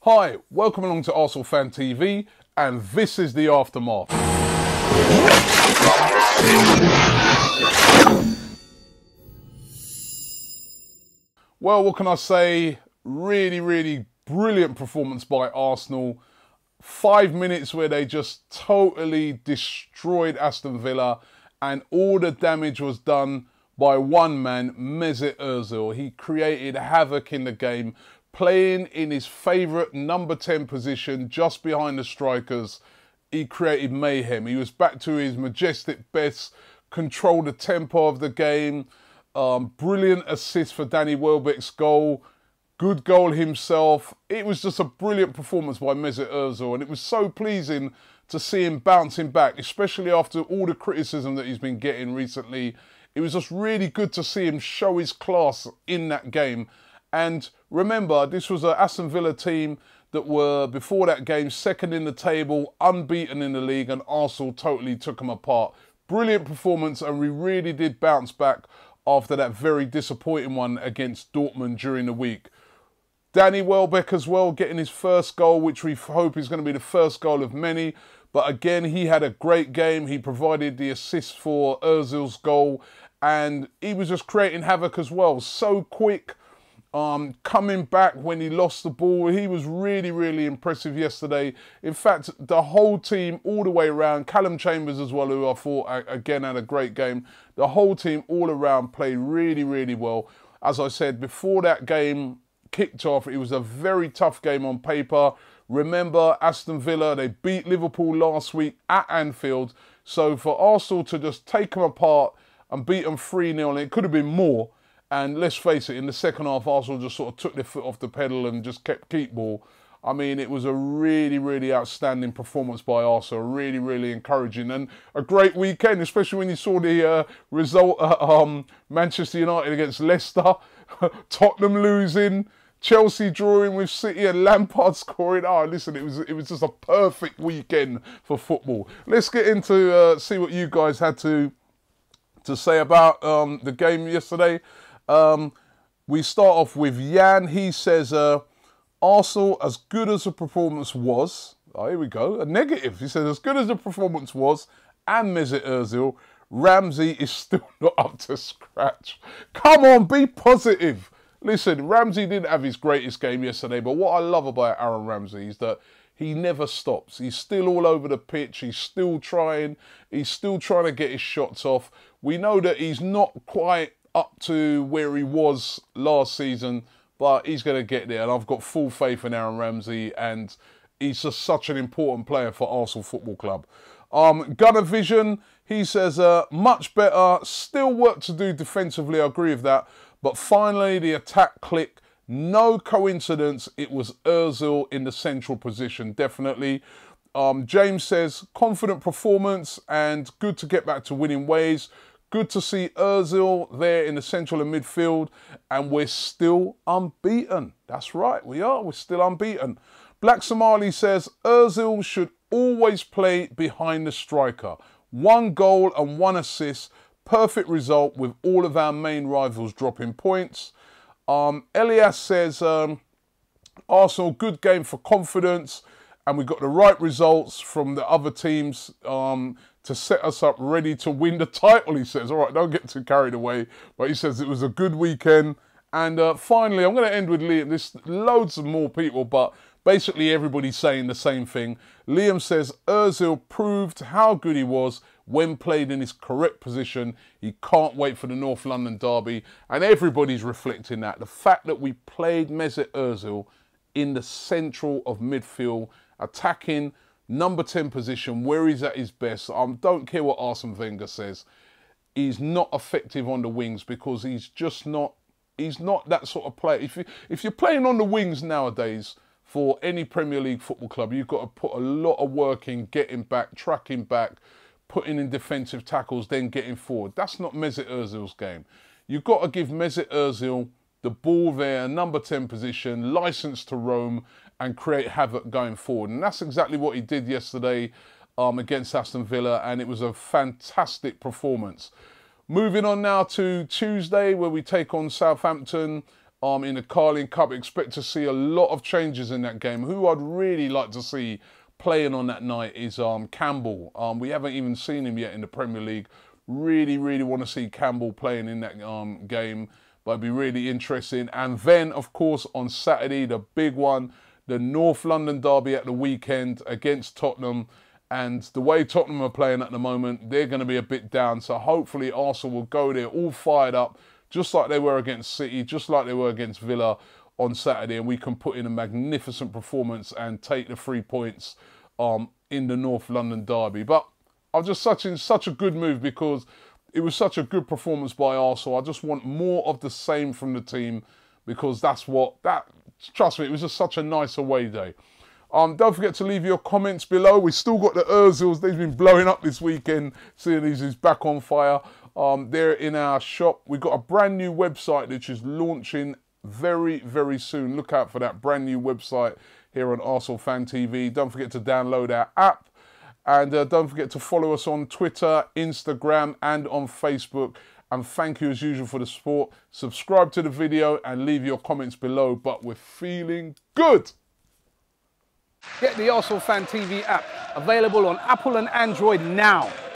Hi, welcome along to Arsenal Fan TV, and this is the aftermath. Well, what can I say? Really brilliant performance by Arsenal. 5 minutes where they just totally destroyed Aston Villa, and all the damage was done by one man, Mesut Ozil. He created havoc in the game, playing in his favourite number 10 position just behind the strikers. He created mayhem. He was back to his majestic best, controlled the tempo of the game. Brilliant assist for Danny Welbeck's goal. Good goal himself. It was just a brilliant performance by Mesut Ozil, and it was so pleasing to see him bouncing back, especially after all the criticism that he's been getting recently. It was just really good to see him show his class in that game. And remember, this was an Aston Villa team that were, before that game, second in the table, unbeaten in the league, and Arsenal totally took them apart. Brilliant performance, and we really did bounce back after that very disappointing one against Dortmund during the week. Danny Welbeck as well, getting his first goal, which we hope is going to be the first goal of many. But again, he had a great game. He provided the assist for Ozil's goal, and he was just creating havoc as well. So quick, coming back when he lost the ball. He was really impressive yesterday. In fact, the whole team all the way around, Callum Chambers as well, who I thought again had a great game. The whole team all around played really well. As I said, before that game kicked off, it was a very tough game on paper. Remember, Aston Villa, they beat Liverpool last week at Anfield. So for Arsenal to just take them apart and beat them 3-0, and it could have been more. And let's face it, in the second half, Arsenal just sort of took their foot off the pedal and just kept ball. I mean, it was a really outstanding performance by Arsenal. Really encouraging, and a great weekend, especially when you saw the result at Manchester United against Leicester, Tottenham losing, Chelsea drawing with City, and Lampard scoring. Oh, listen, it was just a perfect weekend for football. Let's get into see what you guys had to say about the game yesterday. We start off with Jan. He says, Arsenal, as good as the performance was, oh, here we go, a negative. He says, as good as the performance was, and Mesut Ozil, Ramsey is still not up to scratch. Come on, be positive. Listen, Ramsey didn't have his greatest game yesterday, but what I love about Aaron Ramsey is that he never stops. He's still all over the pitch. He's still trying. He's still trying to get his shots off. We know that he's not quite up to where he was last season, but he's going to get there. And I've got full faith in Aaron Ramsey, and he's just such an important player for Arsenal Football Club. Gunner Vision, he says, much better. Still work to do defensively. I agree with that. But finally, the attack clicked. No coincidence, it was Ozil in the central position, definitely. James says, confident performance and good to get back to winning ways. Good to see Ozil there in the central and midfield, and we're still unbeaten. That's right, we are. We're still unbeaten. Black Somali says, Ozil should always play behind the striker. 1 goal and 1 assist. Perfect result with all of our main rivals dropping points. Elias says, Arsenal, good game for confidence, and we got the right results from the other teams to set us up ready to win the title, he says. All right, don't get too carried away. But he says it was a good weekend. And finally, I'm going to end with Liam. There's loads of more people, but basically everybody's saying the same thing. Liam says, Ozil proved how good he was when played in his correct position. He can't wait for the North London derby. And everybody's reflecting that. The fact that we played Mesut Ozil in the central of midfield, attacking number 10 position, where he's at his best. Don't care what Arsene Wenger says. He's not effective on the wings because he's just not. He's not that sort of player. If you're playing on the wings nowadays for any Premier League football club, you've got to put a lot of work in getting back, tracking back, putting in defensive tackles, then getting forward. That's not Mesut Ozil's game. You've got to give Mesut Ozil the ball there, number 10 position, license to roam and create havoc going forward. And that's exactly what he did yesterday against Aston Villa, and it was a fantastic performance. Moving on now to Tuesday, where we take on Southampton. in the Carling Cup. Expect to see a lot of changes in that game. Who I'd really like to see playing on that night is Campbell. We haven't even seen him yet in the Premier League. Really, really want to see Campbell playing in that game. But it'd be really interesting. And then, of course, on Saturday, the big one, the North London derby at the weekend against Tottenham. And the way Tottenham are playing at the moment, they're going to be a bit down. So hopefully Arsenal will go there all fired up, just like they were against City, just like they were against Villa on Saturday. And we can put in a magnificent performance and take the 3 points in the North London derby. But I'm just in such a good mood because it was such a good performance by Arsenal. I just want more of the same from the team because trust me, it was just such a nice away day. Don't forget to leave your comments below. We've still got the Ozils. They've been blowing up this weekend, seeing he's back on fire. They're in our shop. We've got a brand new website which is launching very, very soon. Look out for that brand new website here on Arsenal Fan TV. Don't forget to download our app. And don't forget to follow us on Twitter, Instagram, and on Facebook. And thank you as usual for the support. Subscribe to the video and leave your comments below. But we're feeling good. Get the Arsenal Fan TV app, available on Apple and Android now.